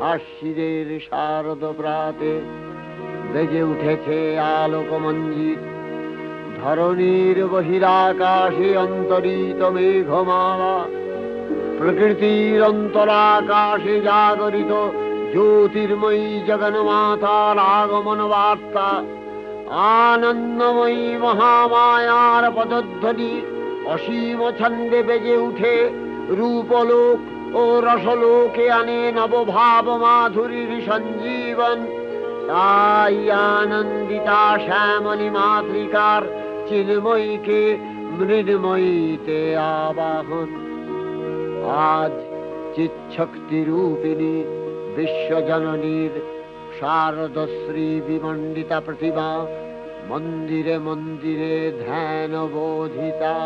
আশ্বিনের শারদ প্রাতে বেজে উঠেছে আলোক মঞ্জিত। ধরণীর বহিরাকাশে অন্তরিত মেঘমালা, প্রকৃতির অন্তরাকাশে জাগরিত জ্যোতির্ময়ী জগন্মাতার আগমন বার্তা। আনন্দময়ী মহামায়ার পদধ্বনি অসীম ছন্দে বেজে উঠে রূপলোক ও রসলোকে আনে নবভাব মাধুরীর সঞ্জীবন। তাই আনন্দিতা শ্যামলী মাতৃকার চিন্ময়ীকে মৃন্ময়ীতে আবাহন। আজ চিৎশক্তি রূপিণী বিশ্বজননীর শারদশ্রী বিমণ্ডিতা প্রতিমা মন্দিরে মন্দিরে ধ্যান বোধিতা।